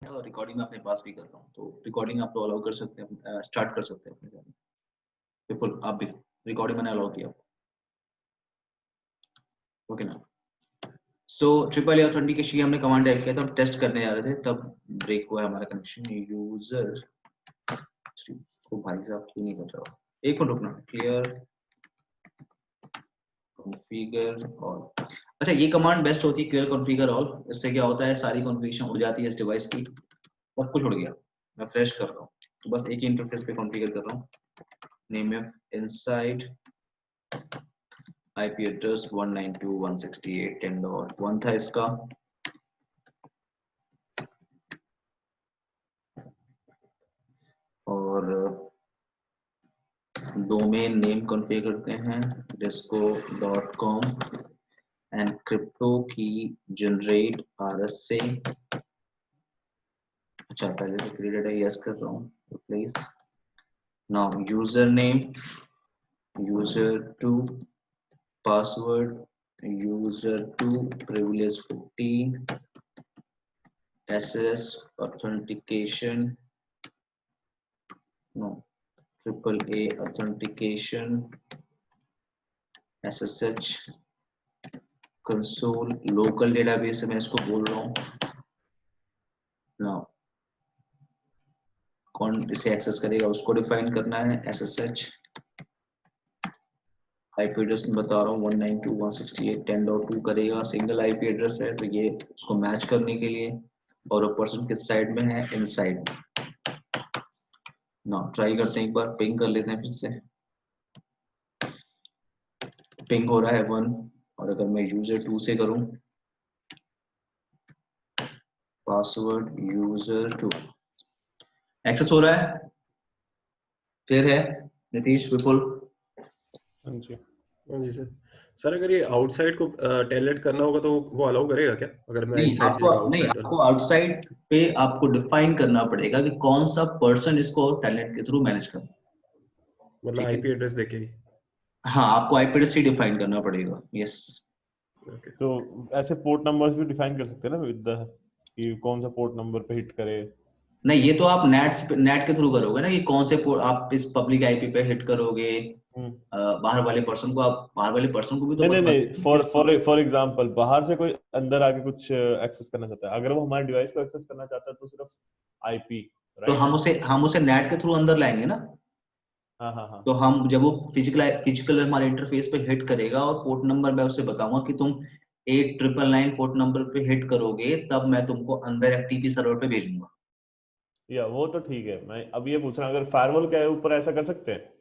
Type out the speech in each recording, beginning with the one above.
और रिकॉर्डिंग मैं अपने पास भी कर रहा हूँ, तो रिकॉर्डिंग आप तो अलाउ कर सकते हैं, स्टार्ट कर सकते हैं अपने साथ। बिल्कुल, आप भी रिकॉर्डिंग मैंने अलाउ किया। ओके ना। सो ट्रिपल ए ऑथेंटिकेशन हमने कमांड टाइप किया था, हम टेस्ट करने जा रहे थे, तब ब्रेक हुआ हमारा कनेक्शन। यूजर को भाई साहब क्यों नहीं बता रहा, एक मिनट रुकना। Clear configure all. अच्छा, ये कमांड बेस्ट होती है, क्लियर कॉन्फ़िगर ऑल। इससे क्या होता है, सारी कॉन्फ़िगरेशन हो जाती है इस डिवाइस की। सब कुछ उड़ गया, मैं फ्रेश कर रहा हूँ, तो बस एक ही इंटरफेस पे कॉन्फ़िगर कर रहा हूँ। नेम है इनसाइड आईपी एड्रेस 192.168.10.1 था इसका। और डोमेन नेम कॉन्फ़िगर करते हैं disco.com एंड क्रिप्टो की जनरेट RSA। अच्छा, पहले से क्रिएटेड है, यस कर रहा हूँ, replace. Now user name user2 password user2 privilege 15 SS authentication no triple A authentication SSH console local database मैं इसको बोल रहा हूँ। now कौन इसे एक्सेस करेगा उसको डिफाइन करना है SSH। आईपी एड्रेस में बता रहा हूँ 192.168.10.2 करेगा, सिंगल आईपी एड्रेस है तो ये उसको मैच करने के लिए। और पर्सन किस साइड में है, इनसाइड। ना ट्राई करते हैं, एक बार पिंग कर लेते हैं फिर से। पिंग हो रहा है 1, और अगर मैं user2 से करूं पासवर्ड user2 एक्सेस हो रहा है। क्लियर है नीतीश, विपुल? हाँ जी सर। सर अगर ये आउटसाइड को टेलनेट करना होगा तो वो अलाउ करेगा क्या, अगर मैं नहीं, इनसाइड की जगह आउटसाइड आपको आउटसाइड पे आपको डिफाइन करना पड़ेगा कि कौन सा पर्सन इसको टेलनेट के थ्रू मैनेज करना। मतलब ठीक है, आईपी एड्रेस देके ही? हाँ, आपको आईपी एड्रेस ही डिफाइन करना पड़ेगा। यस। ओके। तो ऐसे पोर्ट नंबर्स भी डिफाइन कर सकते हैं ना विद द, कि कौन सा पोर्ट नंबर पे हिट करे। नहीं, ये तो आप नेट के थ्रू करोगे ना, कि कौन से आप इस पब्लिक आईपी पे हिट करोगे। बाहर वाले पर्सन को, आप बाहर वाले पर्सन को भी तो नहीं नहीं बता नहीं, सकते हैं फॉर एग्जांपल बाहर से कोई अंदर आके कुछ एक्सेस करना चाहता है, अगर वो हमारे डिवाइस को एक्सेस करना चाहता है तो सिर्फ आईपी, तो राइट? हम उसे नेट के थ्रू अंदर लाएंगे ना। हाँ हाँ हाँ। तो हम जब वो फिजिकल हमारे इंटरफेस पे हिट करेगा और पोर्ट नंबर मैं उससे बताऊंगा कि तुम 8999 पोर्ट नंबर पे हिट करोगे, तब मैं तुमको अंदर एफटीपी सर्वर पे भेजूंगा। या वो तो ठीक है, मैं अब ये पूछ रहा हूँ अगर फायरवॉल के ऊपर ऐसा कर सकते हैं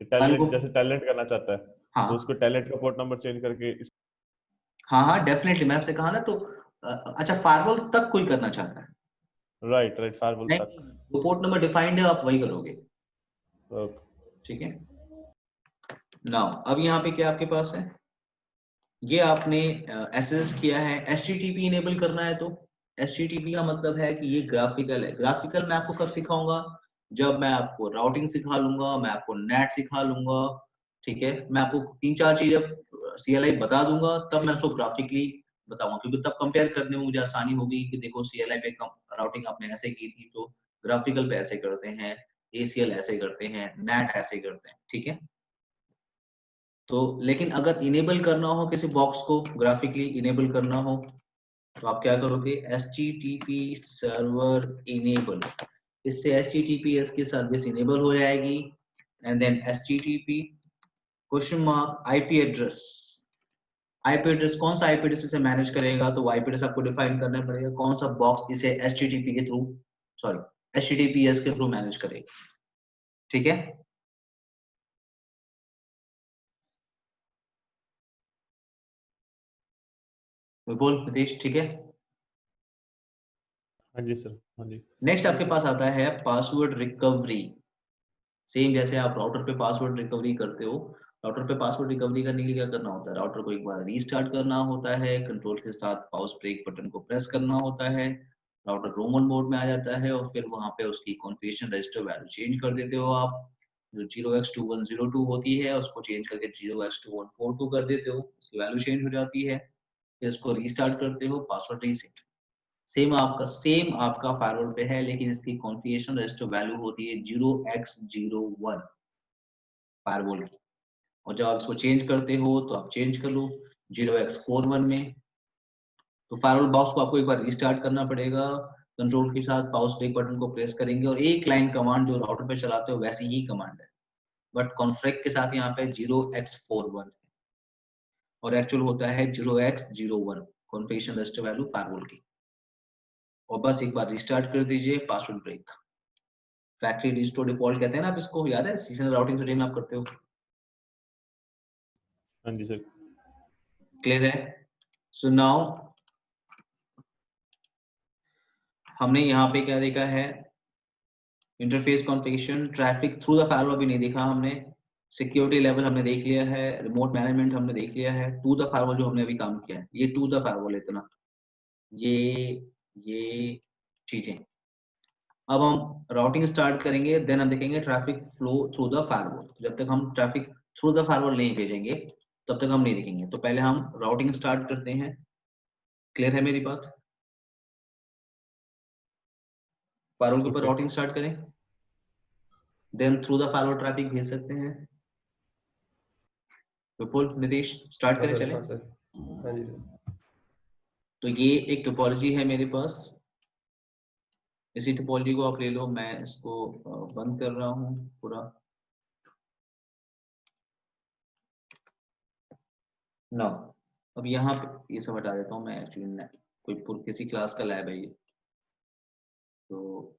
कि कल को, टैलेंट, जैसे टैलेंट करना चाहता है तो हाँ उसको टैलेंट का पोर्ट नंबर चेंज करके हाँ हाँ, डेफिनेटली, मैं आपसे कहा ना। तो अच्छा, फायरवॉल तक कोई करना चाहता है? राइट राइट, फायरवॉल तक। नहीं, वो पोर्ट नंबर डिफाइंड है, आप वही करोगे। ओके। ठीक है। नाउ अब यहाँ पे क्या आपके पास है, ये आपने एसएस किया है, एचटीटीपी इनेबल करना है। तो एचटीटीपी का मतलब है कि ये ग्राफिकल है। ग्राफिकल मैं आपको कब सिखाऊंगा, जब मैं आपको राउटिंग सिखा लूंगा, मैं आपको नेट सिखा लूंगा। ठीक है, मैं आपको 3-4 चीजें सीएलआई बता दूंगा, तब मैं उसको ग्राफिकली बताऊंगा, क्योंकि तब कंपेयर करने में मुझे आसानी होगी कि देखो सीएलआई पे राउटिंग आपने ऐसे की थी, तो ग्राफिकल पे ऐसे करते हैं, एसीएल ऐसे करते हैं, नेट ऐसे करते हैं। ठीक है। तो लेकिन अगर इनेबल करना हो किसी बॉक्स को, ग्राफिकली इनेबल करना हो, तो आप क्या करोगे, HTTP सर्वर इनेबल। इससे HTTPS की सर्विस इनेबल हो जाएगी। And then HTTP question mark IP address. IP address कौन सा आईपी एड्रेस इसे मैनेज करेगा, तो आईपी एड्रेस आपको डिफाइन करना पड़ेगा, कौन सा बॉक्स इसे HTTP के थ्रू, सॉरी, HTTPS के थ्रू मैनेज करेगा। ठीक है। बोल नीतीश, ठीक है। हाँ जी सर, हाँ जी। नेक्स्ट आपके पास आता है पासवर्ड रिकवरी। सेम जैसे आप राउटर पे पासवर्ड रिकवरी करते हो, राउटर पे पासवर्ड रिकवरी करने के लिए क्या करना होता है, राउटर को एक बार रीस्टार्ट करना होता है, कंट्रोल के साथ माउस ब्रेक बटन को प्रेस करना होता है, राउटर रोमन मोड में आ जाता है, और फिर वहां पे उसकी कॉन्फ़िगरेशन रजिस्टर वैल्यू चेंज कर देते हो आप। जो 0x2102 होती है उसको चेंज करके 0x2142 कर देते हो, उसकी वैल्यू चेंज हो जाती है। फिर इसको रीस्टार्ट करते हो, पासवर्ड रीसेट। सेम आपका फायरवॉल पे है, लेकिन इसकी कॉन्फ़िगरेशन रजिस्टर वैल्यू होती है 0x01 फायरवॉल की, और जब आप इसको चेंज करते हो तो आप चेंज कर लो 0x41 में। तो फायरवॉल बॉक्स को आपको एक बार रिस्टार्ट करना पड़ेगा, कंट्रोल के साथ माउस ब्रेक बटन को प्रेस करेंगे, और एक लाइन कमांड जो राउटर पे चलाते हो वैसी ही कमांड है, बट कॉन्फ्रेक के साथ यहाँ पे 0x41 है, और एक्चुअल होता है 0x01 configuration register value firewall की। और बस एक बार रिस्टार्ट कर दीजिए, password break, factory restore default कहते हैं ना आप इसको, याद है सीजनल राउटिंग रूटीन में आप करते हो। हाँ जी सर। क्लियर है? सो नाउ हमने यहाँ पे क्या देखा है, interface configuration, traffic through the firewall भी नहीं देखा हमने, सिक्योरिटी लेवल हमने देख लिया है, रिमोट मैनेजमेंट हमने देख लिया है, टू द फायरवॉल जो हमने अभी काम किया है, ये टू द फायरवॉल इतना, ये चीजें। अब हम राउटिंग स्टार्ट करेंगे, देन हम देखेंगे traffic flow through the firewall. जब तक हम ट्रैफिक थ्रू द फायरवॉल नहीं भेजेंगे तब तक हम नहीं देखेंगे। तो पहले हम राउटिंग स्टार्ट करते हैं। क्लियर है मेरी बात? फायरवॉल के ऊपर ओके राउटिंग स्टार्ट करें, then through the firewall traffic भेज सकते हैं। विपुल, नितीश, स्टार्ट हाँ करें सर, चले। हाँ सर, हाँ जी सर। तो ये एक टोपोलॉजी है मेरे पास, इसी टोपोलॉजी को आप ले लो, मैं इसको बंद कर रहा हूँ पूरा। नो, अब यहाँ पे ये सब हटा देता हूँ मैं, एक्चुअली किसी क्लास का लैब है ये। तो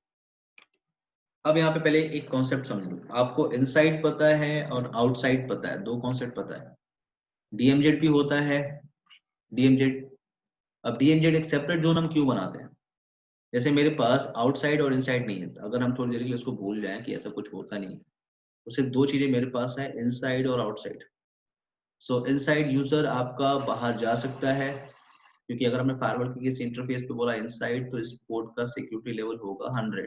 अब यहाँ पे पहले एक कॉन्सेप्ट समझ लो, आपको इनसाइड पता है और आउटसाइड पता है, दो कॉन्सेप्ट पता है। डीएमजेड भी होता है, डीएमजेड। अब डीएमजेड एक सेपरेट जोन हम क्यों बनाते हैं? जैसे मेरे पास आउटसाइड और इनसाइड नहीं है, अगर हम थोड़ी देर के लिए उसको भूल जाएं कि ऐसा कुछ होता नहीं है, तो सिर्फ दो चीजें मेरे पास है, इनसाइड और आउटसाइड। सो इनसाइड यूजर आपका बाहर जा सकता है, क्योंकि अगर हमने फायरवॉल के किसी इंटरफेस पे बोला इनसाइड, तो इस पोर्ट का सिक्योरिटी लेवल होगा 100,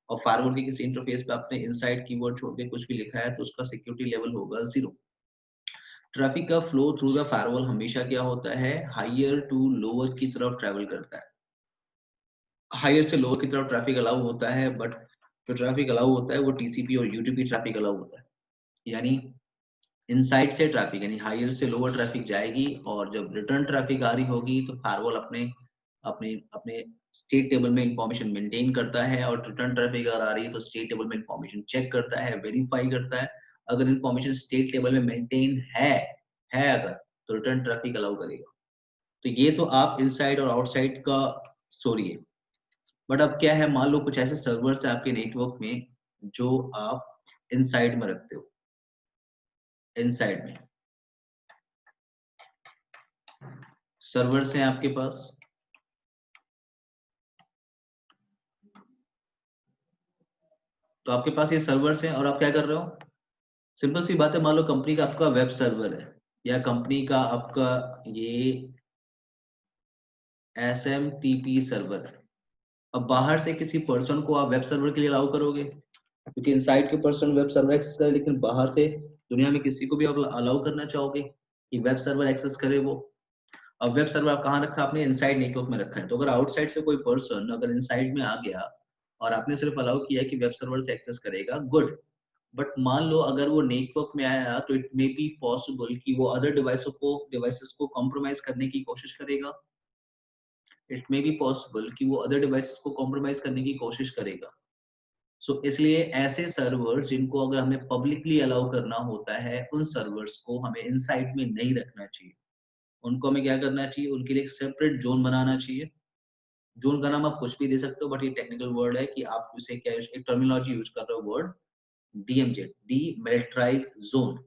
और फायरवॉल के किसी इंटरफेस पे आपने इनसाइड कीवर्ड छोड़ के कुछ भी लिखा है तो उसका सिक्योरिटी लेवल होगा 0। ट्रैफिक का फ्लो थ्रू द फायरवॉल हमेशा क्या होता है, हायर टू लोअर की तरफ ट्रैवल करता है। हायर से लोअर की तरफ ट्रैफिक अलाउ होता है, बट जो ट्रैफिक अलाउ होता है वो टीसीपी और यूटीपी ट्रैफिक अलाउ होता है। यानी इनसाइड से ट्रैफिक, यानी हायर से लोअर ट्रैफिक जाएगी, और जब रिटर्न ट्रैफिक आ रही होगी तो फायरवॉल अपने अपने अपने स्टेट टेबल में इंफॉर्मेशन मेंटेन करता है, और रिटर्न ट्रैफिक अगर आ रही है तो स्टेट टेबल में इंफॉर्मेशन चेक करता है, वेरीफाई करता है। अगर इंफॉर्मेशन स्टेट टेबल में मेंटेन है अगर, तो रिटर्न ट्रैफिक अलाउ करेगा। तो ये तो आप इनसाइड और आउटसाइड का स्टोरी है। बट अब क्या है, मान लो कुछ ऐसे सर्वर्स है आपके नेटवर्क में जो आप इनसाइड में रखते हो, इनसाइड में सर्वर्स हैं आपके पास, तो आपके पास ये सर्वर्स हैं और आप क्या कर रहे हो, सिंपल सी बात है, मान लो कंपनी का आपका वेब सर्वर है, या कंपनी का आपका ये एसएमटीपी सर्वर है। अब बाहर से किसी पर्सन को आप वेब सर्वर के लिए अलाउ करोगे, क्योंकि इनसाइड के पर्सन वेब सर्वर एक्सेस करे, लेकिन बाहर से दुनिया में किसी को भी आप अलाउ करना चाहोगे कि वेब सर्वर एक्सेस करे वो। अब वेब सर्वर आप कहाँ रखा, आपने इनसाइड नेटवर्क में रखा है, तो अगर आउटसाइड से कोई पर्सन अगर इनसाइड में आ गया और आपने सिर्फ अलाउ किया कि वेब सर्वर से एक्सेस करेगा, गुड। बट मान लो अगर वो नेटवर्क में आया तो इट मे बी पॉसिबल कि वो अदर डिवाइसेस को कॉम्प्रोमाइज करने की कोशिश करेगा। इट मे बी पॉसिबल कि वो अदर डिवाइसेस को कॉम्प्रोमाइज करने की कोशिश करेगा। सो इसलिए ऐसे सर्वर्स जिनको अगर हमें पब्लिकली अलाउ करना होता है, उन सर्वर्स को हमें इनसाइड में नहीं रखना चाहिए। उनको हमें क्या करना चाहिए, उनके लिए एक सेपरेट जोन बनाना चाहिए। जोन का नाम आप कुछ भी दे सकते हो, बट ये टेक्निकल वर्ड है कि आप उसे क्या, एक टर्मिनोलॉजी यूज कर रहे हो, वर्ड डीएमजेड, डीमिलिटराइज जोन।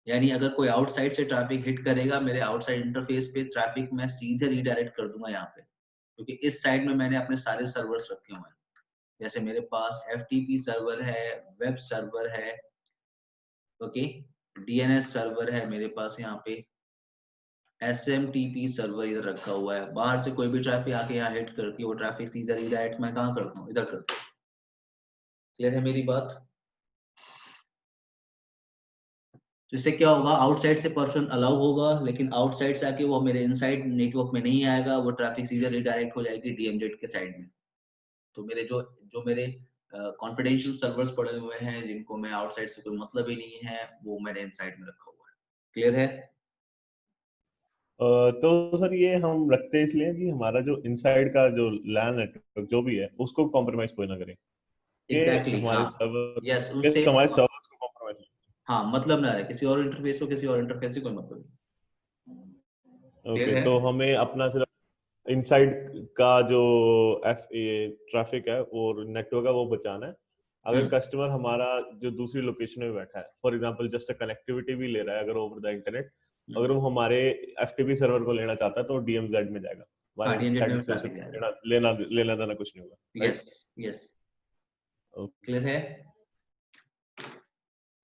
यानी अगर कोई आउटसाइड से ट्रैफिक हिट करेगा मेरे आउटसाइड इंटरफेस पे, ट्रैफिक मैं सीधे रीडायरेक्ट कर दूंगा यहाँ पे, क्योंकि इस साइड में मैंने अपने सारे सर्वर्स रखे हुए हैं। जैसे मेरे पास एफटीपी सर्वर है, वेब सर्वर है, ओके, डीएनएस सर्वर है मेरे पास, यहाँ पे एसएमटीपी सर्वर इधर रखा हुआ है। बाहर से कोई भी ट्रैफिक आके यहाँ हिट करती है, वो ट्रैफिक सीधा रीडायरेक्ट मैं कहाँ करता हूँ, इधर करता हूँ। क्लियर है मेरी बात? जिससे क्या होगा, आउटसाइड से पर्सन अलाउ होगा, लेकिन आउटसाइड से आके वो मेरे इनसाइड नेटवर्क में नहीं आएगा, वो ट्रैफिक सीधे रिडायरेक्ट हो जाएगी डीएमजेड के साइड में। तो मेरे जो जो मेरे कॉन्फिडेंशियल सर्वर्स पड़े हुए हैं, जिनको मैं आउटसाइड से कोई मतलब ही नहीं है, वो मैंने इनसाइड में रखा हुआ है। क्लियर है? तो सर ये हम रखते हैं इसलिए कि हमारा जो इनसाइड का जो लैन नेटवर्क जो भी है उसको कॉम्प्रोमाइज कोई ना करे, कि एग्जैक्टली हमारे हाँ, सर्वर यस, के उससे हमारे सर्वर्स को कॉम्प्रोमाइज। हाँ मतलब ना रहे, किसी और इंटरफेस को किसी और इंटरफेस से कोई मतलब नहीं। क्लियर ओके, है? तो हमें अपना सिर्फ इनसाइड का जो एफ ट्रैफिक है और नेटवर्क है वो बचाना है। अगर हम्म कस्टमर हमारा जो दूसरी लोकेशन में बैठा है, फॉर एग्जांपल जस्ट कनेक्टिविटी भी ले रहा है अगर ओवर द इंटरनेट, अगर हम्म। वो हमारे एफटीपी सर्वर को लेना चाहता है तो डीएमजेड में जाएगा, हाँ, हमारे डीएमजेड इनसाइड में से उसे ट्रैफिक जाएगा। लेना देना कुछ नहीं होगा, yes right? Yes. Okay. Clear है?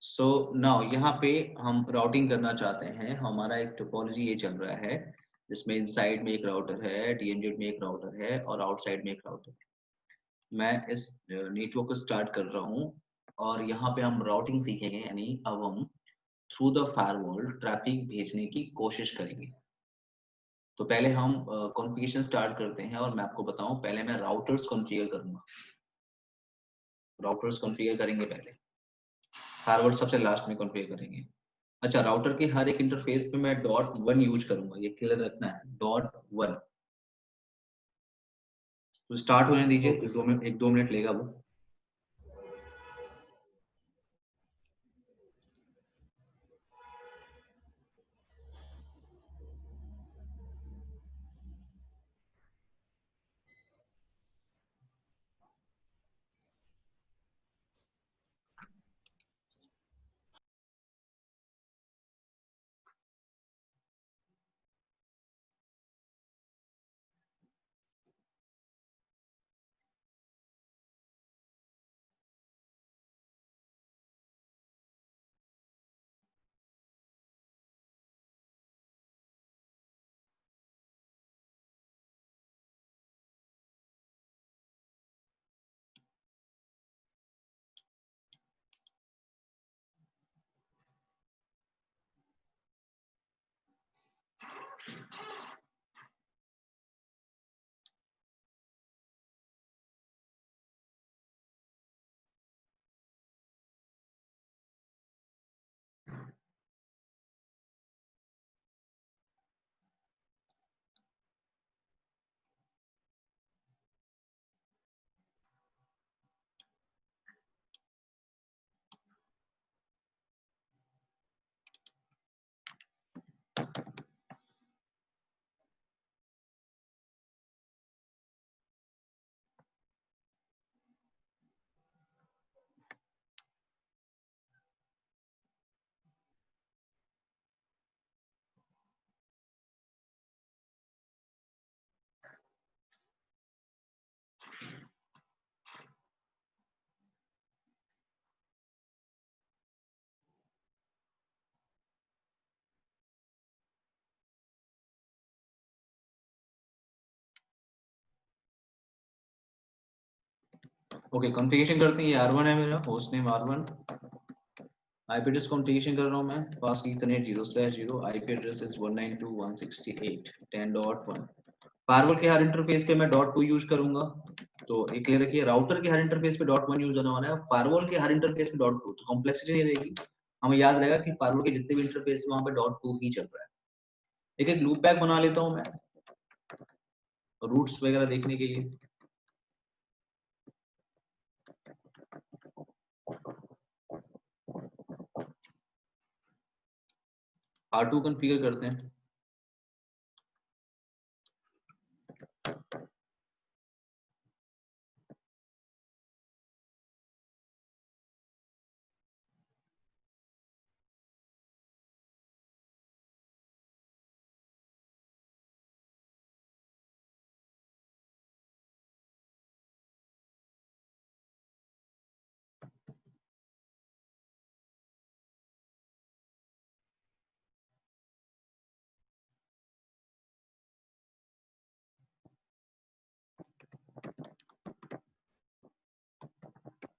सो नाउ यहाँ पे हम राउटिंग करना चाहते हैं, हमारा एक टोपोलॉजी ये चल रहा है जिसमें इनसाइड में एक राउटर है, डीएमजेड में एक राउटर है और आउटसाइड में एक राउटर है। मैं इस नेटवर्क को स्टार्ट कर रहा हूँ और यहाँ पे हम राउटिंग सीखेंगे, यानी अब हम थ्रू द फायरवॉल ट्रैफिक भेजने की कोशिश करेंगे। तो पहले हम कॉन्फ़िगरेशन स्टार्ट करते हैं और मैं आपको बताऊं, पहले मैं राउटर्स कॉन्फ़िगर करूंगा। राउटर्स कॉन्फ़िगर करेंगे पहले, फायरवॉल सबसे लास्ट में कॉन्फ़िगर करेंगे। अच्छा, राउटर के हर एक इंटरफेस पे मैं .1 यूज करूंगा, ये क्लियर रखना है, .1। तो स्टार्ट होने दीजिए, ओके सर। एक दो मिनट लेगा वो। ओके, कॉन्फ़िगरेशन करते हैं। ये R1 है मेरा, host name R1, IP address configuration कर रहा हूँ मैं, fast Ethernet 0/0, IP address is 192.168.10.1। Firewall के हर इंटरफेस पे मैं .2 यूज करूंगा। तो एक क्लियर रखिए, राउटर के हर इंटरफेस पे .1 यूज होने वाला है, फायरवॉल के हर इंटरफेस पे .2। तो कॉम्प्लेक्सिटी नहीं रहेगी, हमें याद रहेगा कि फायरवॉल के जितने भी इंटरफेस है वहां पे .2 ही चल रहा है। एक लूप बैक बना लेता हूँ मैं रूट्स वगैरह देखने के लिए। R2 कॉन्फ़िगर करते हैं।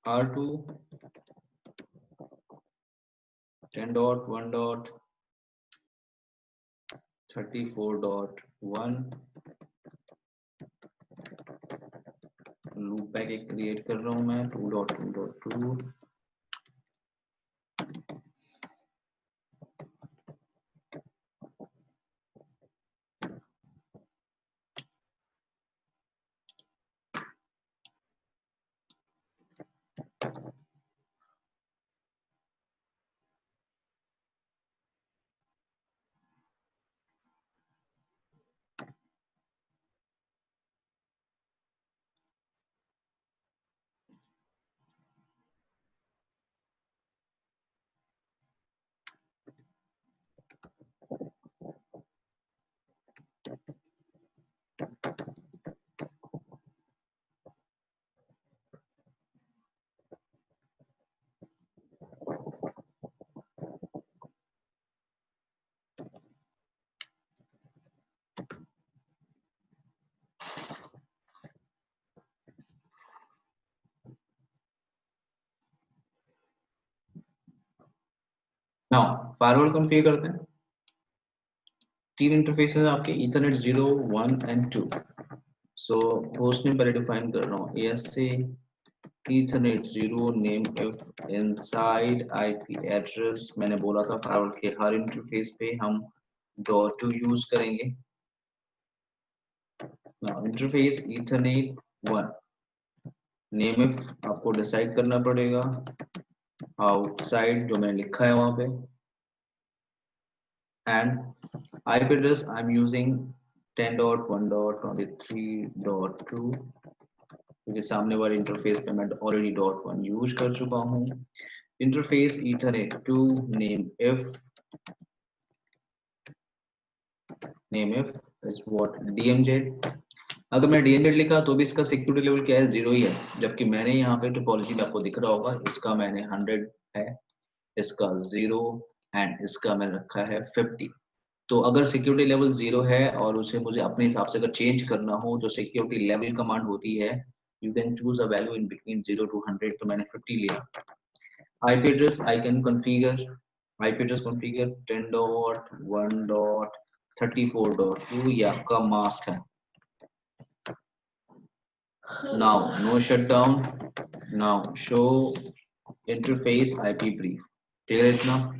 R2 10.1.34.1 लूप बैक एक क्रिएट कर रहा हूं मैं 2.2.2 नाउ फायरवॉल कॉन्फ़िगर करते हैं। तीन इंटरफेसेस आपके Ethernet 0, 1 and 2। So host name पहले डिफाइन कर रहा हूँ ASA Ethernet 0 name if inside IP address. मैंने बोला था फायरवॉल के हर इंटरफेस पे हम .2 यूज करेंगे। Now interface Ethernet 1 name if आपको डिसाइड करना पड़ेगा आउटसाइड जो मैंने लिखा है वहां पे, and IP address I'm using 10.1.23.2 क्योंकि सामने वाले इंटरफेस पे मैं ऑलरेडी .1 यूज कर चुका हूँ। Interface Ethernet 2 name if is what DMZ। अगर मैं DMZ लिखा तो भी इसका सिक्योरिटी लेवल क्या है 0 ही है, जबकि मैंने यहाँ पे टोपोलॉजी में आपको दिख रहा होगा इसका मैंने 100 है, इसका 0 एंड इसका मैंने रखा है 50। तो अगर सिक्योरिटी लेवल 0 है और उसे मुझे अपने हिसाब से अगर चेंज करना हो तो सिक्योरिटी लेवल कमांड होती है you can choose a value in between 0 to 100, तो मैंने 50 लिया। IP address I can configure, IP address configure 10.1.34.2 ये आपका मास्क है। Now no shutdown, now show interface IP brief, clear इतना?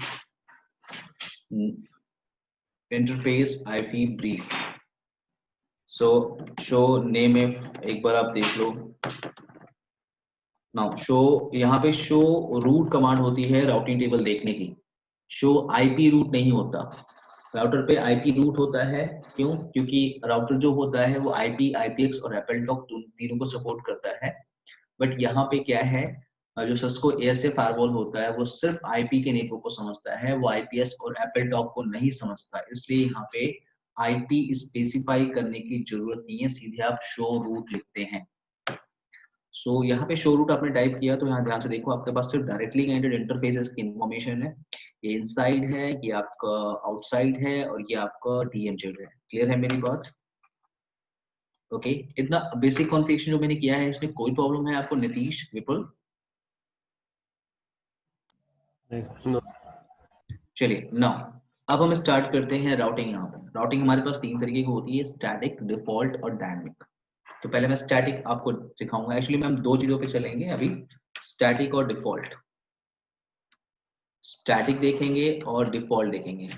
Interface IP brief, so show name if एक बार आप देख लो। नाउ शो, यहाँ पे शो रूट कमांड होती है राउटिंग टेबल देखने की, शो IP रूट नहीं होता। राउटर पे IP रूट होता है, क्यों? क्योंकि राउटर जो होता है वो IP, IPX और एपलटॉक तीनों को सपोर्ट करता है। बट यहाँ पे क्या है, जो सिस्को ASA फायरवॉल होता है वो सिर्फ IP के नेटवर्क को समझता है, वो IPS और एपलटॉक को नहीं समझता, इसलिए यहाँ पे IP स्पेसिफाई करने की जरूरत नहीं है, सीधे आप शो रूट लिखते हैं। सो यहाँ पे शो रूट आपने टाइप किया तो यहाँ ध्यान से देखो आपके पास सिर्फ डायरेक्टली कनेक्टेड इंटरफेसेस की इंफॉर्मेशन है, ये इनसाइड है, ये आपका आउटसाइड है और ये आपका DMZ है। क्लियर है मेरी बात? ओके इतना बेसिक कॉन्फ़िगरेशन जो मैंने किया है इसमें कोई प्रॉब्लम है आपको नीतीश, विपुल? नो चलिए नाउ अब हम स्टार्ट करते हैं राउटिंग। यहाँ पे राउटिंग हमारे पास तीन तरीके की होती है, स्टैटिक, डिफॉल्ट और डायनेमिक। तो पहले मैं स्टैटिक आपको सिखाऊंगा, एक्चुअली हम दो चीजों पे चलेंगे अभी, स्टैटिक और डिफॉल्ट। स्टैटिक देखेंगे और डिफॉल्ट देखेंगे।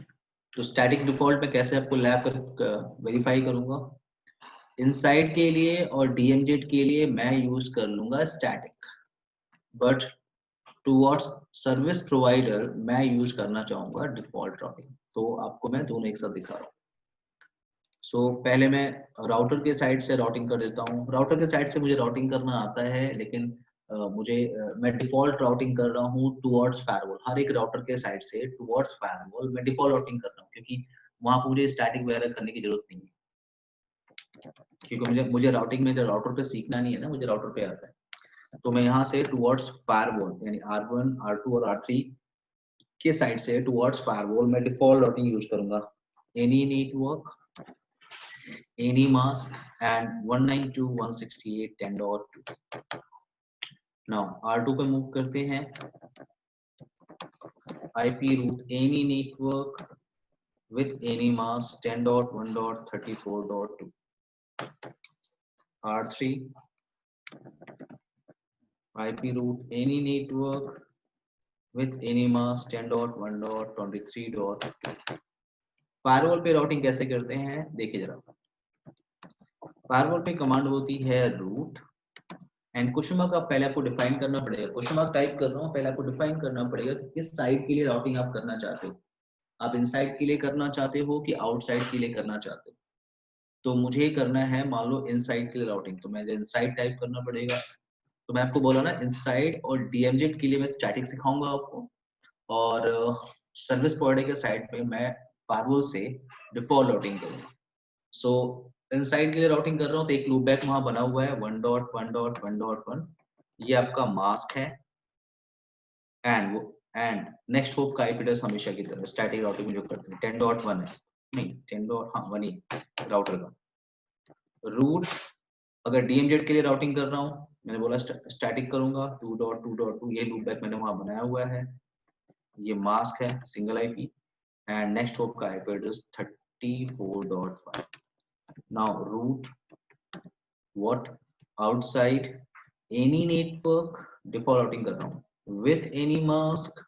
तो स्टैटिक डिफॉल्ट में कैसे आपको लैब कर वेरीफाई करूंगा, इनसाइड के लिए और DMZ के लिए मैं यूज कर लूंगा static, but towards service provider मैं यूज करना चाहूंगा डिफॉल्ट राउटिंग। तो आपको मैं दोनों एक साथ दिखा रहा हूँ। सो पहले मैं राउटर के साइड से राउटिंग कर देता हूँ। राउटर के साइड से मुझे राउटिंग करना आता है, लेकिन मैं डिफॉल्ट राउटिंग कर रहा हूँ टुवर्ड्स फायरवॉल। हर एक राउटर के साइड से टुवर्ड्स फायरवॉल मैं डिफॉल्ट राउटिंग कर रहा हूँ, क्योंकि वहां पर मुझे स्टैटिक वगैरह करने की जरूरत नहीं है, क्योंकि मुझे राउटिंग में राउटर पे सीखना नहीं है ना, मुझे राउटर पे आता है। तो मैं यहाँ से टुवर्ड्स फायरवॉल यानी R1, R2 और R3 के साइड से टुवर्ड्स फायरवॉल मैं डिफॉल्ट राउटिंग यूज करूंगा, any network, any mask and 192.168.10.2। Now R2 पे मूव करते हैं। IP route any network with any mask 10.1.34.2. R3 IP route any network with any mask 10.1.23.2. Firewall पे routing कैसे करते हैं देखिए जरा। फायरवॉल पे कमांड होती है रूट एंड क्वेश्चन मार्क आप पहले आपको डिफाइन करना पड़ेगा। क्वेश्चन मार्क टाइप कर रहा हूँ, पहले आपको डिफाइन करना पड़ेगा कि किस साइड के लिए राउटिंग आप करना चाहते हो। आप इनसाइड के लिए करना चाहते हो कि आउटसाइड के लिए करना चाहते हो। तो मुझे करना है मान लो इनसाइड के लिए राउटिंग, तो मैं इनसाइड टाइप करना पड़ेगा। तो मैं आपको बोला ना इनसाइड और डीएमजेड के लिए मैं स्टैटिक सिखाऊंगा आपको, और सर्विस प्रोवाइडर के साइड पे मैं फायरवॉल से डिफॉल्ट राउटिंग करूंगा। सो इनसाइड के लिए राउटिंग कर रहा हूँ तो एक लूप बैक वहां बना हुआ है 1.1.1.1, ये आपका मास्क है एंड नेक्स्ट होप का आईपी एड्रेस हमेशा की तरह स्टैटिक राउटिंग में जो करते हैं 10.1 है, नहीं 10.1 ही राउटर का रूट। अगर डीएमजेड के लिए राउटिंग कर रहा हूँ, मैंने बोला स्टैटिक करूंगा 2.2.2, ये लूप बैक मैंने वहां बनाया हुआ है, ये मास्क है single IP and next hop का IP address 34.5। Now route what outside any network default routing कर रहा हूँ विथ एनी मास्क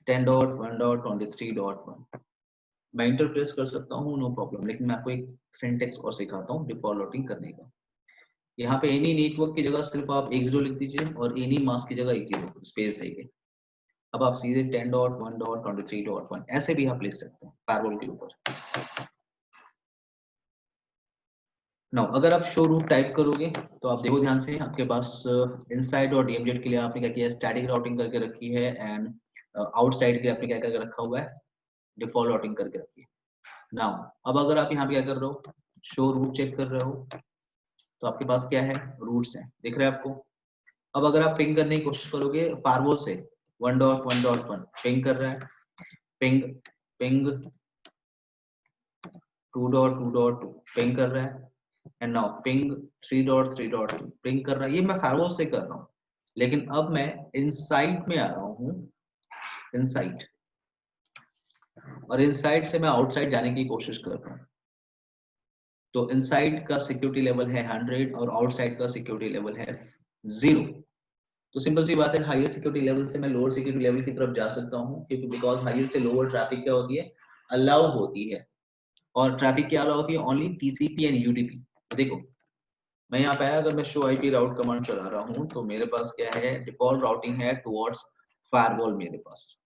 10.1.23.1। मैं इंटर प्रेस कर सकता हूँ नो प्रॉब्लम, लेकिन मैं आपको एक सिंटेक्स और सिखाता हूँ डिफॉल्ट राउटिंग करने का। यहाँ पे एनी नेटवर्क की जगह सिर्फ आप 10 लिख दीजिए और एनी मास्क की जगह 10 स्पेस देंगे। अब आप सीधे 10.1.23.1 ऐसे भी आप लिख सकते हैं फायरवॉल के ऊपर। नाउ अगर आप शो रूट टाइप करोगे तो आप देखो ध्यान से, आपके पास इनसाइड और डीएमजेड के लिए आपने क्या किया है स्टैटिक राउटिंग करके रखी है एंड आउटसाइड के लिए आपने क्या करके रखा हुआ है डिफॉल्ट राउटिंग करके रखी है। नाउ अब अगर आप यहाँ पे क्या कर रहे हो शो रूट चेक कर रहे हो तो आपके पास क्या है रूट्स हैं, दिख रहे हैं आपको। अब अगर आप पिंग करने की कोशिश करोगे फायरवॉल से 1.1.1 पिंग कर रहा है, पिंग पिंग 2.2.2 पिंग कर रहा है एंड नाउ पिंग 3.3.2 पिंग कर रहा है। ये मैं फायरवॉल से कर रहा हूँ, लेकिन अब मैं इनसाइड में आ रहा हूँ, इनसाइड, और इनसाइड से मैं आउटसाइड जाने की कोशिश कर रहा हूँ। तो इनसाइड का सिक्योरिटी लेवल है 100 और आउटसाइड का सिक्योरिटी लेवल है 0। तो सिंपल सी बात है, हायर सिक्योरिटी लेवल से मैं लोअर सिक्योरिटी लेवल की तरफ जा सकता हूँ, क्योंकि बिकॉज हायर से लोअर ट्रैफिक क्या होती है अलाउ होती है, और ट्रैफिक क्या अलाउ होती है ओनली टीसीपी एंड यूडीपी। देखो मैं यहाँ पे आया, अगर मैं शो आईपी राउट कमांड चला रहा हूँ तो मेरे पास क्या है डिफॉल्ट राउटिंग है टुवर्ड्स फायरवॉल मेरे पास।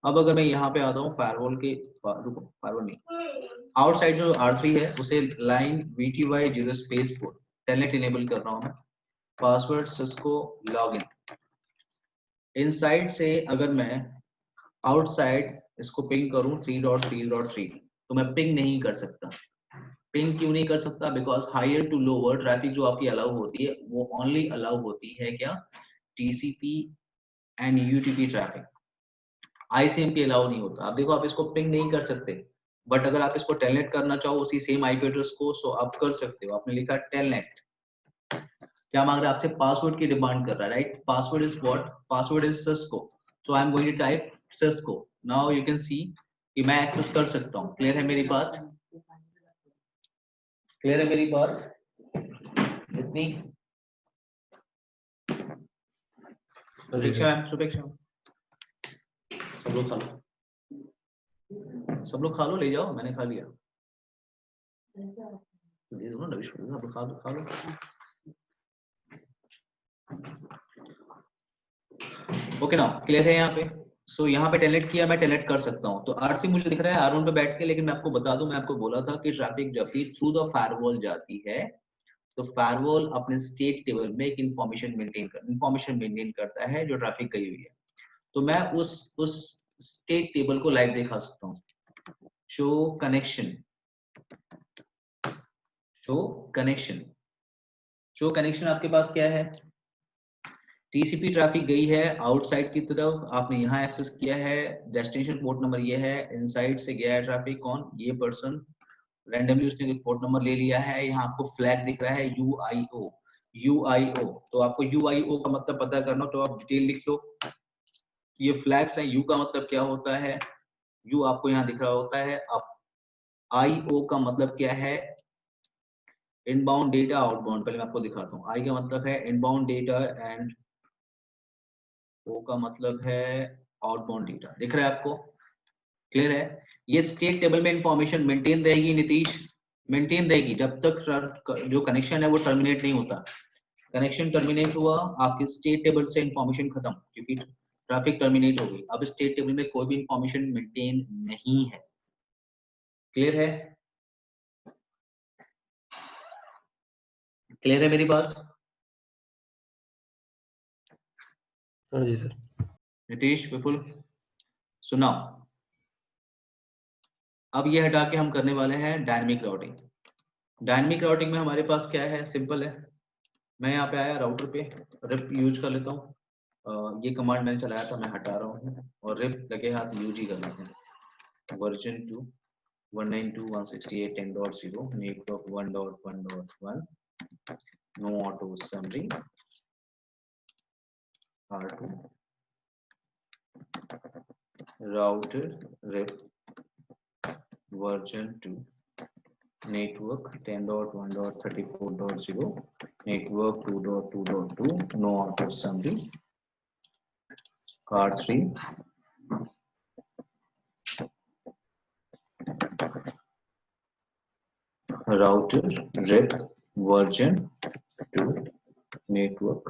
अब अगर मैं यहाँ पे आता हूँ फायरवॉल के, रुको फायरवॉल नहीं, आउटसाइड जो R3 है उसे line VTY 0 space 4 telnet enable कर रहा हूँ मैं, पासवर्ड सिस्को लॉगिन। इनसाइड से अगर मैं आउटसाइड इसको पिंग करूं 3.3.3 तो मैं पिंग नहीं कर सकता। पिंग क्यों नहीं कर सकता? Because higher to lower traffic जो आपकी अलाउ होती है वो ओनली अलाउ होती है क्या TCP and UTP traffic, ICMP allow नहीं होता। आप देखो आप इसको पिंग नहीं कर सकते, बट अगर आप इसको टेलनेट करना चाहो उसी सेम आईपी एड्रेस को सो आप कर सकते हो। आपने लिखा टेलनेट, क्या मांग रहा है आपसे पासवर्ड की डिमांड कर रहा है, right? Password is what? Password is Cisco, so I am going to type Cisco. Now you can see कि मैं एक्सेस कर सकता हूं। क्लियर है मेरी बात? क्लियर है मेरी बात इतनी? सुपेक्षा सुपेक्षा सब लोग खा लो, सब लोग खा लो, ले जाओ, मैंने खा लिया, दे दो ना रविश को, खा लो खा लो। ओके ना, क्लियर है यहाँ पे? सो यहाँ पे टेलनेट किया, मैं टेलनेट कर सकता हूँ। तो R3 मुझे दिख रहा है R1 पे बैठ के, लेकिन मैं आपको बता दूं, मैं आपको बोला था कि ट्रैफिक जब भी थ्रू द फायरवॉल जाती है तो फायरवॉल अपने स्टेट टेबल में एक इंफॉर्मेशन मेंटेन करता है जो ट्रैफिक गई हुई है। तो मैं उस स्टेट टेबल को लाइव दिखा सकता हूँ। Show connection, show connection, show connection आपके पास क्या है? टीसीपी ट्रैफिक गई है आउटसाइड की तरफ, आपने यहाँ एक्सेस किया है, डेस्टिनेशन पोर्ट नंबर ये है, इनसाइड से गया है ट्रैफिक कौन? ये पर्सन, रैंडमली उसने पोर्ट नंबर ले लिया है। यहाँ आपको फ्लैग दिख रहा है UIO, UIO। तो आपको UIO का मतलब पता करना तो आप डिटेल लिख लो, ये फ्लैग्स हैं। यू का मतलब क्या होता है, यू आपको यहाँ दिख रहा होता है। अब IO का मतलब क्या है, इनबाउंड डेटा आउटबाउंड। पहले मैं आपको दिखाता हूँ। आई का मतलब है इनबाउंड डेटा एंड ओ का मतलब है आउटबाउंड डेटा। दिख रहा है आपको, क्लियर है। ये स्टेट टेबल में इंफॉर्मेशन मेंटेन रहेगी नीतीश, मेंटेन रहेगी जब तक जो कनेक्शन है वो टर्मिनेट नहीं होता। कनेक्शन टर्मिनेट हुआ, आपके स्टेट टेबल से इंफॉर्मेशन खत्म, क्योंकि ट्रैफिक टर्मिनेट हो गई। अब स्टेट टेबल में कोई भी इंफॉर्मेशन मेंटेन नहीं है। क्लियर है, क्लियर है मेरी बात? हाँ जी सर। नीतीश, विपुल, सुना। अब ये हटा के हम करने वाले हैं डायनेमिक राउटिंग। डायनेमिक राउटिंग में हमारे पास क्या है, सिंपल है। मैं यहाँ पे आया राउटर पे, रिप यूज कर लेता हूँ। ये कमांड मैंने चलाया था, मैं हटा रहा हूँ और रिप लगे हाथ यूज ही कर लेते हैं। Version 2 192.168.10.0 network 1.1.1 no auto summary R2 router rip version 2 network 10.1.34.0 network 2.2.2 no auto summary R3 router rep version 2 network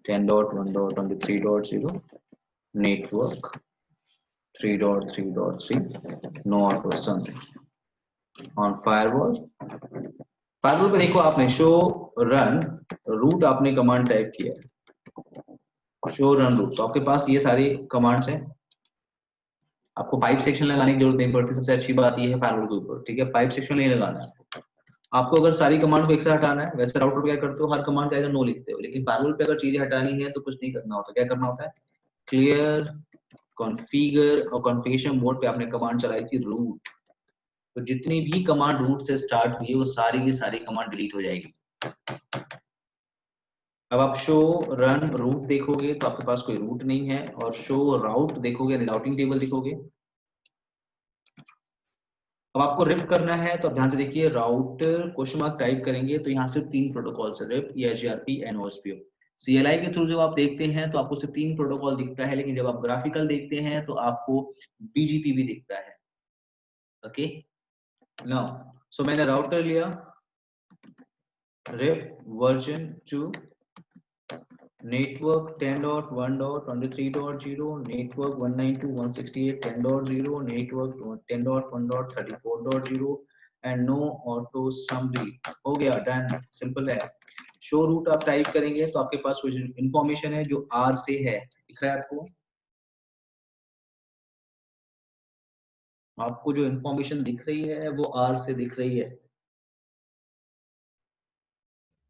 10.1.23.0 network 3.3.3 no auto summary on firewall पे देखो आपने शो रन रूट आपने कमांड टाइप किया है, show run root. तो आपके पास ये सारी कमांड्स हैं। आपको पाइप सेक्शन लगाने की जरूरत नहीं पड़ती, सबसे अच्छी बात ये है फायरवॉल के ऊपर, ठीक है। पाइप सेक्शन नहीं लगाना है आपको। अगर सारी कमांड को एक साथ हटाना है, वैसे राउटर पे क्या करते हो, हर कमांड का एज नो लिखते हो, लेकिन फायरवॉल पे अगर चीजें हटानी है तो कुछ नहीं करना होता। क्या करना होता है, क्लियर कॉन्फ़िगर और कॉन्फ़िगरेशन मोड पे आपने कमांड चलाई थी रूट, तो जितनी भी कमांड रूट से स्टार्ट हुई है वो सारी की सारी कमांड डिलीट हो जाएगी। अब आप शो रन रूट देखोगे तो आपके पास कोई रूट नहीं है, और शो राउट देखोगे, राउटिंग टेबल देखोगे। अब आपको रिप करना है तो आप ध्यान से देखिए, राउटर क्वेश्चन मार्क टाइप करेंगे तो यहाँ से 3 प्रोटोकॉल से रिप, EIGRP, NOSPF। CLI के थ्रू जब आप देखते हैं तो आपको सिर्फ 3 प्रोटोकॉल दिखता है, लेकिन जब आप ग्राफिकल देखते हैं तो आपको BGP भी दिखता है। ओके, नाउ सो मैंने राउटर लिया, rib version 2 network 10.1.23.0 network 192.168.10.0 network 10.1.34.0 and no auto summary। हो गया, डन, सिंपल है। शो रूट आप टाइप करेंगे तो आपके पास कुछ इंफॉर्मेशन है जो R से है, दिख रहा है आपको। आपको जो इंफॉर्मेशन दिख रही है वो R से दिख रही है।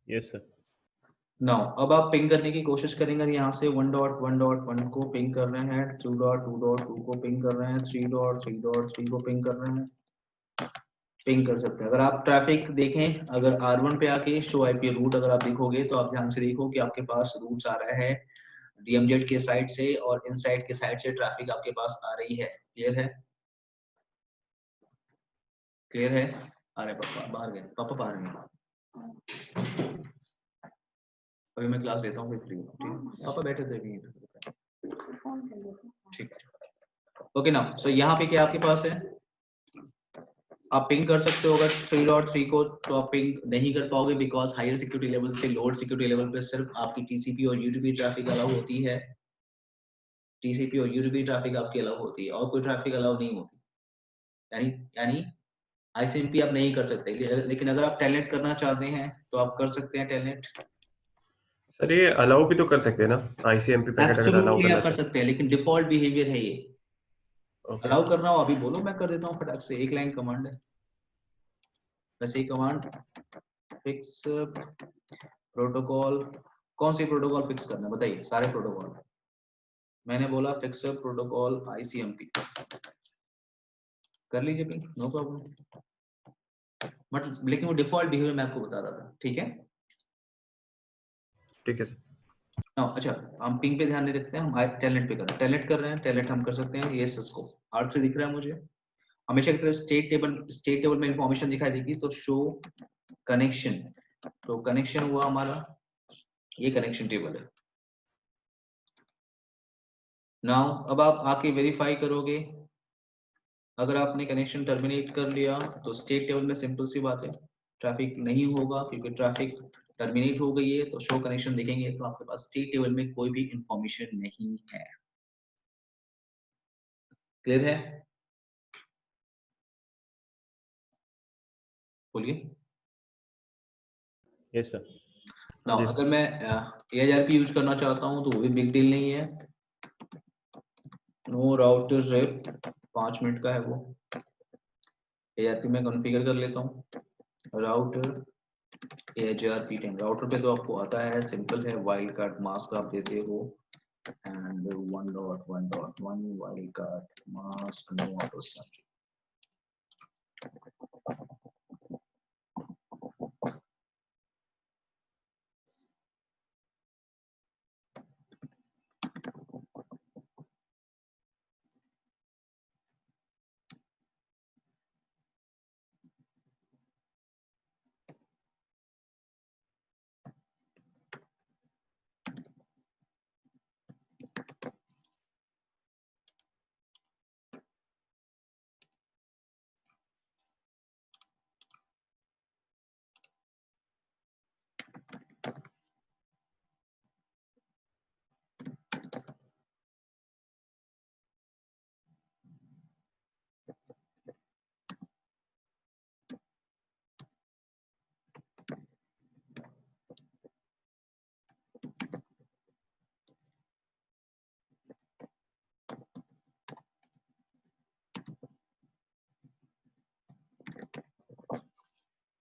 Yes sir. नाउ अब आप पिंग करने की कोशिश करेंगे, यहाँ से 1.1.1 को पिंग कर रहे हैं, 2.2.2 को पिंग कर रहे हैं, 3.3.3 को पिंग कर रहे हैं, पिंग कर सकते हैं। अगर आप ट्रैफिक देखें, अगर R1 पे आके शो IP रूट अगर आप देखोगे तो आप ध्यान से देखो कि आपके पास रूट्स आ रहा है DMZ के साइड से और इनसाइड के साइड से ट्रैफिक आपके पास आ रही है। क्लियर है, क्लियर है। अरे पापा बाहर गए, पापा बाहर गए, अभी मैं क्लास लेता हूँ, फिर फ्री हूँ, ठीक है। पापा बैठे थे अभी, ठीक है। ओके ना, सो यहाँ पे क्या आपके पास है, आप पिंग कर सकते हो। अगर 3.3 को तो आप पिंग नहीं कर पाओगे, बिकॉज हायर सिक्योरिटी लेवल से लोअर सिक्योरिटी लेवल पे सिर्फ आपकी TCP और UDP ट्रैफिक अलाउ होती है। TCP और UDP ट्रैफिक आपकी अलाउ होती है, और कोई ट्रैफिक अलाउ नहीं होती। यानी ICMP आप नहीं कर सकते। लेकिन अगर आप टेलनेट करना चाहते हैं तो आप कर सकते हैं टेलनेट। सर ये अलाउ भी तो कर सकते हैं ना, ICMP पैकेट अगर अलाउ एब्सोल्युटली करना आप कर चाहे। सकते हैं, लेकिन डिफॉल्ट बिहेवियर है ये। ओके। अलाउ करना हो अभी बोलो, मैं कर देता हूँ फटाक से, एक लाइन कमांड है वैसे ही। कमांड फिक्स प्रोटोकॉल, कौन सी प्रोटोकॉल फिक्स करना है बताइए, सारे प्रोटोकॉल। मैंने बोला फिक्स प्रोटोकॉल ICMP, कर लीजिए पिंग, नो प्रॉब्लम। बट लेकिन वो डिफॉल्ट बिहेवियर मैं आपको बता रहा था, ठीक है। ठीक है सर। अच्छा हम पिंग पे ध्यान नहीं रखते हैं, हम टेलनेट पे कर रहे हैं। टेलनेट कर रहे हैं, टेलनेट हम कर सकते हैं। ये सिस्को R3 दिख रहा है मुझे। हमेशा की तरह स्टेट टेबल में इंफॉर्मेशन दिखाई देगी, तो शो कनेक्शन, तो कनेक्शन हुआ हमारा, ये कनेक्शन टेबल है। नाउ अब आप आके वेरीफाई करोगे, अगर आपने कनेक्शन टर्मिनेट कर लिया तो स्टेट टेबल में सिंपल सी बात है ट्रैफिक नहीं होगा, क्योंकि ट्रैफिक टर्मिनेट हो गई है। तो शो कनेक्शन देखेंगे तो आपके पास स्टेट टेबल में कोई भी इंफॉर्मेशन नहीं है। क्लियर है? बोलिए। Yes sir. नाउ अगर मैं ARP यूज करना चाहता हूं तो वो भी बिग डील नहीं है। नो राउटर रेप 5 मिनट का है वो। ARP में कॉन्फ़िगर कर लेता हूँ राउटर ARP 10। राउटर पे तो आपको आता है, सिंपल है, वाइल्ड कार्ड मास्क आप देते हो and 1.1.1 wild card mask no auto subject.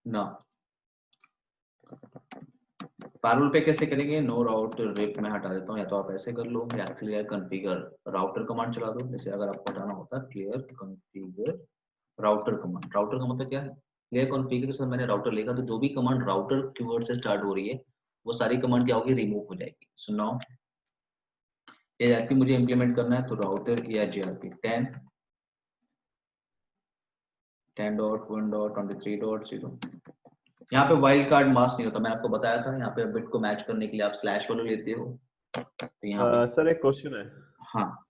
ना पैरेलल पे कैसे करेंगे? नो राउटर रिप में हटा देता हूँ, या तो आप ऐसे कर लो या क्लियर कॉन्फ़िगर राउटर कमांड चला दो। जैसे अगर आपको हटाना होता clear configure router command. Router का मतलब क्या है? क्लियर कॉन्फ़िगर से मैंने राउटर लिखा तो जो भी कमांड राउटर कीवर्ड से स्टार्ट हो रही है वो सारी कमांड क्या होगी? रिमूव हो जाएगी। सो नाउ ARP मुझे इंप्लीमेंट करना है तो राउटर ARP 10.1.23.0। यहाँ पे वाइल्ड कार्ड मास्क नहीं होता, मैं आपको बताया था। यहाँ पे बिट को मैच करने के लिए आप स्लैश वैल्यू लेते हो, तो यहाँ पे सर एक क्वेश्चन है। हाँ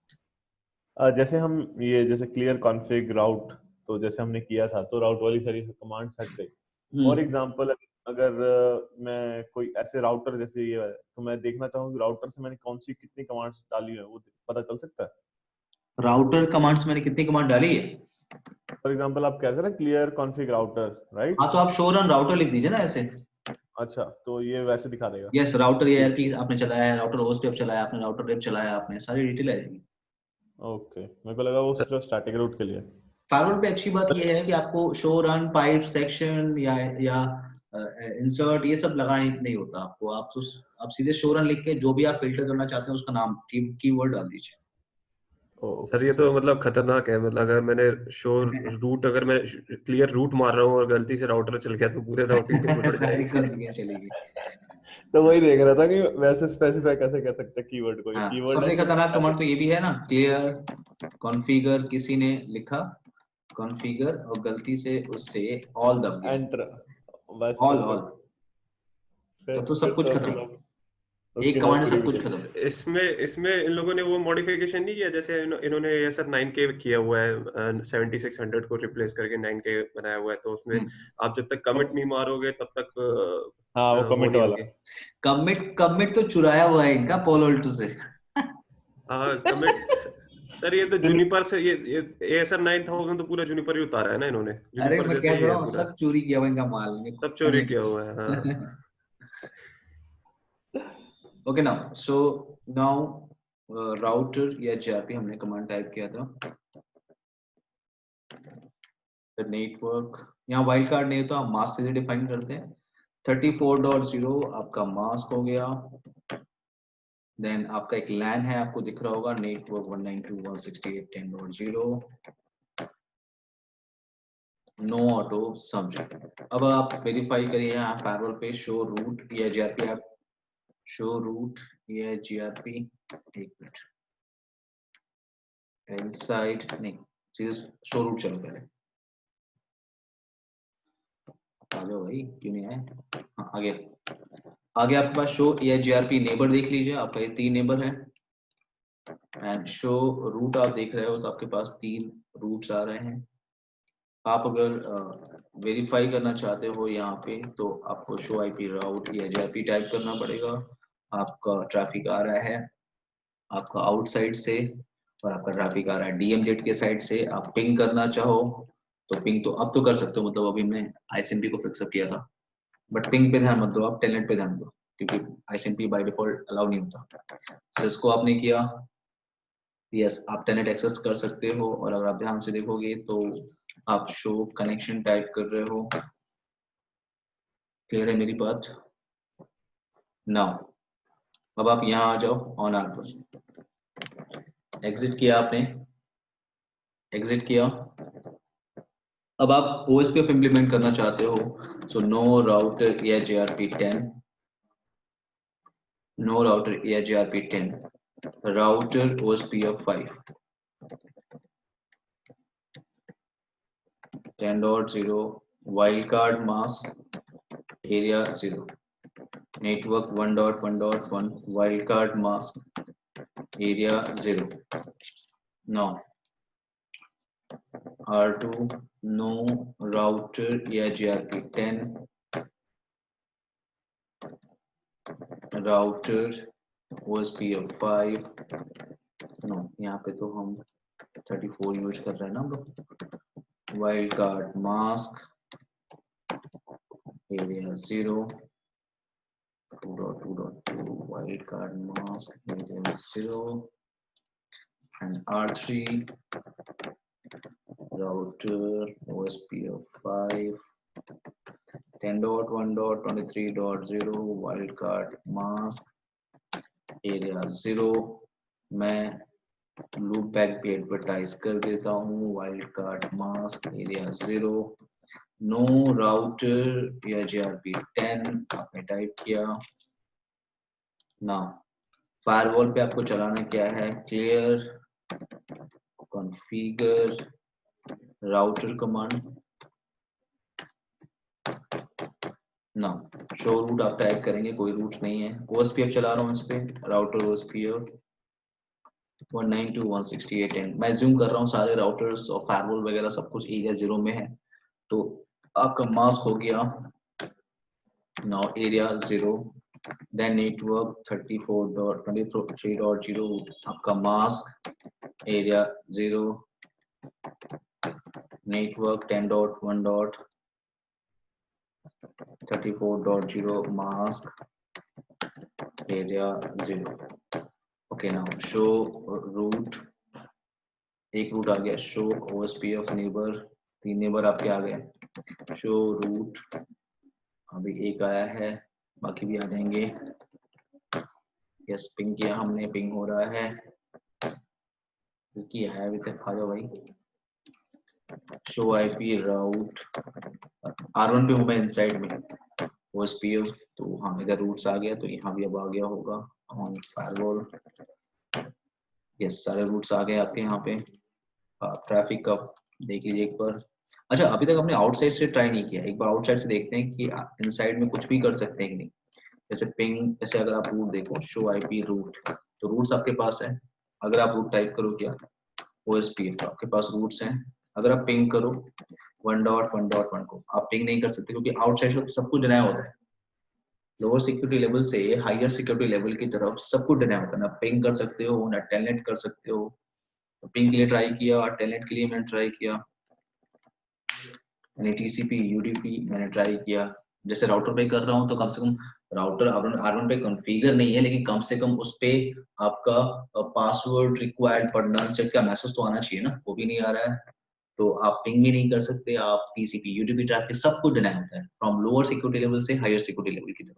जैसे हम ये जैसे क्लियर कॉन्फ़िग राउट, तो जैसे हमने किया था तो राउट वाली सारी कमांड्स हट गई। फॉर एग्जांपल अगर मैं कोई ऐसे राउटर जैसे ये है, तो मैं देखना चाहूँ कि राउटर से मैंने कौन सी कितनी कमांड्स डाली है, वो पता चल सकता है? राउटर कमांड्स मैंने कितनी कमांड डाली है? फॉर एग्जांपल आप कह रहे थे ना क्लियर कॉन्फ़िग राउटर, राइट? हाँ तो आप शो रन राउटर लिख दीजिए ना ऐसे। अच्छा, तो ये वैसे दिखा देगा। यस, राउटर ठीक, ARP आपने चलाया है, राउटर होस्ट पे चलाया आपने, राउटर वेब चलाया आपने, सारी डिटेल आएगी। ओके, मेरे को लगा वो सिर्फ स्टैटिक रूट के लिए। फायरवॉल पे अच्छी बात ये है कि आपको शो रन पाइप सेक्शन या इंसर्ट ये सब लगाना नहीं होता आपको। आप सीधे शो रन लिख के जो भी आप फिल्टर करना चाहते हैं उसका नाम कीवर्ड डाल दीजिए। सर ये तो मतलब खतरनाक है। मतलब अगर मैंने शो रूट, अगर मैं क्लियर रूट मार रहा हूँ और गलती से राउटर चल गया तो पूरे राउटिंग टेबल उड़ सारी जाएगी। कॉन्फ़िगर चलेगी। तो वही देख रहा था कि वैसे स्पेसिफाई कैसे कर सकते हैं कीवर्ड को। ये हाँ, कीवर्ड है सबसे कि खतरनाक ऐसे कमांड तो ये भी है ना, क्लियर कॉन्फ़िगर, किसी ने लिखा कॉन्फ़िगर और गलती से उससे ऑल दब गया, एंटर, बस ऑल ऑल, तब तो फिर सब कुछ तो खत्म। उसकी एक नौकरी कमांड से पूरी सब हो कुछ जाएगी। खत्म। इसमें इसमें इन लोगों ने वो मॉडिफिकेशन नहीं किया, जैसे इन्होंने ये सर 9K किया हुआ है, 7600 को रिप्लेस करके 9K बनाया हुआ है, तो उसमें आप जब तक कमिट नहीं मारोगे तब तक हाँ, वो वो कमिट नहीं वाला। होगी। कमिट तो चुराया हुआ है इनका पोल ऑल्टो से। हाँ कमिट सर, ये तो जूनिपर से ये ASR 9000 तो पूरा जूनिपर ही उतारा है ना इन्होंने, अरे जूनिपर मैं जैसे कह ही तो रहा है हूँ पूरा, सब चोरी किया हुआ इनका माल, इन्हें सब पता चोरी नहीं। किया हुआ है। हाँ okay now, so now router या JRP हमने कमांड टाइप किया था। नेटवर्क, यहाँ वाइल्ड कार्ड नहीं होता, मास्क सीधे डिफाइन करते हैं। 34.0 आपका मास्क हो गया। देन आपका एक लैन है, आपको दिख रहा होगा नेटवर्क 192.168.10.0 नो ऑटो सब्जेक्ट। अब आप वेरीफाई करिए यहाँ फायरवॉल पे शो रूट या JRP आप शो रूट या GRP, एक मिनट, इनसाइड नहीं, सीधे शो रूट चलो पहले, आ जाओ भाई, क्यों नहीं आए? हाँ आगे आपके पास शो या GRP नेबर देख लीजिए, आपका ये 3 नेबर है, एंड शो रूट आप देख रहे हो तो आपके पास 3 रूट्स आ रहे हैं। आप अगर वेरीफाई करना चाहते हो यहाँ पे तो आपको शो IP राउट या GRP टाइप करना पड़ेगा। आपका ट्रैफिक आ रहा है आपका आउटसाइड से और आपका ट्रैफिक आ रहा है DMZ के साइड से। आप पिंग करना चाहो तो पिंग तो अब तो कर सकते हो, मतलब अभी मैं ISMP को फिक्सअप किया था, बट पिंग पे ध्यान मत दो, आप टेलनेट पे ध्यान दो, क्योंकि ISMP बाय डिफॉल्ट अलाउ नहीं होता। सिस्को आपने किया, यस आप टेलनेट एक्सेस कर सकते हो, और अगर आप ध्यान से देखोगे तो आप शो कनेक्शन टाइप कर रहे हो। क्लियर है मेरी बात? नाउ अब आप यहाँ आ जाओ ऑन R1, एग्जिट किया आपने, एग्जिट किया, अब आप OSPF इंप्लीमेंट करना चाहते हो, सो नो राउटर या GRP10, नो राउटर या GRP10, router OSPF 5, 10.0 wildcard mask area 0, network 1.1.1 wildcard mask area 0. Now R2 no router या GRP10, राउटर OSPF 5, नो यहाँ पे तो हम 34 यूज कर रहे हैं ना हम लोग, wild card mask area 0, 2.2.2 wild card mask area 0, and R3 router OSPF 5, 10.1.23.0 wildcard mask area 0। मैं लूप बैक भी एडवर्टाइज कर देता हूँ, wildcard mask area 0, no router या GRP10 आपने टाइप किया। ना फायरवॉल पे आपको चलाना क्या है, क्लियर कॉन्फ़िगर राउटर कमांड, ना शो रूट आप टाइप करेंगे, कोई रूट नहीं है, OSPF चला रहा हूँ इस पे, राउटर OSPF 192.168 मैं जूम कर रहा हूँ, सारे राउटर्स और फायरवॉल वगैरह सब कुछ एरिया 0 में है, तो आपका मास्क हो गया नाउ एरिया 0, देन नेटवर्क 34.23.0 आपका mask area 0, network 10.1.34.0 mask area 0। Okay now show route, एक रूट आ गया, शो OSPF नेबर, 3 नेबर आपके आ गए, शो रूट अभी एक आया है, बाकी भी आ जाएंगे। यस पिंग किया हमने, पिंग हो रहा है, किया है अभी तक, खा जाओ भाई। शो IP राउट R1 पे हूँ मैं इनसाइड में OSPF, तो हाँ इधर रूट्स आ गया, तो यहाँ भी अब आ गया होगा ऑन फायरवॉल। यस सारे रूट्स आ गए आपके यहाँ पे। ट्रैफिक का देख लीजिए एक बार। अच्छा अभी तक हमने आउटसाइड से ट्राई नहीं किया, एक बार आउटसाइड से देखते हैं कि इनसाइड में कुछ भी कर सकते हैं कि नहीं। जैसे पिंग, जैसे अगर आप रूट देखो शो IP रूट, तो रूट्स आपके पास है, अगर आप रूट टाइप करो क्या OSPF, तो आपके पास रूट्स हैं। अगर आप पिंग करो 1.1.1 को, आप पिंग नहीं कर सकते क्योंकि आउटसाइड से सब कुछ डिनाई होता है, लोअर सिक्योरिटी लेवल से हायर सिक्योरिटी लेवल की तरफ सब कुछ डिनाई होता है, ना पिंग कर सकते हो ना टेलनेट कर सकते हो। तो पिंग के लिए ट्राई किया, टेलनेट के लिए मैंने ट्राई किया, मैंने TCP UDP मैंने ट्राई किया। जैसे राउटर पे कर रहा हूँ तो कम से कम राउटर R1 पे कॉन्फ़िगर नहीं है, लेकिन कम से कम उस पे आपका पासवर्ड रिक्वायर्ड पर नन सेट का मैसेज तो आना चाहिए ना, वो भी नहीं आ रहा है, तो आप पिंग भी नहीं कर सकते, आप TCP UDP ट्रैफिक सब कुछ डिनाई होता है फ्रॉम लोअर सिक्योरिटी लेवल से हायर सिक्योरिटी लेवल की तरफ।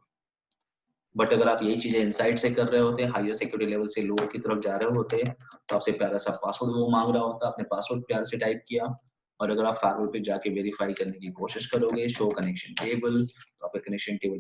बट अगर आप यही चीजें इनसाइड से कर रहे होते हैं, हायर सिक्योरिटी लेवल से लोअर की तरफ जा रहे होते हैं, तो आपसे प्यारा सा पासवर्ड वो मांग रहा होता, आपने पासवर्ड प्यार से टाइप किया, और अगर आप फायरवॉल पे जाके वेरीफाई करने की कोशिश करोगे शो कनेक्शन टेबल, तो आपका कनेक्शन टेबल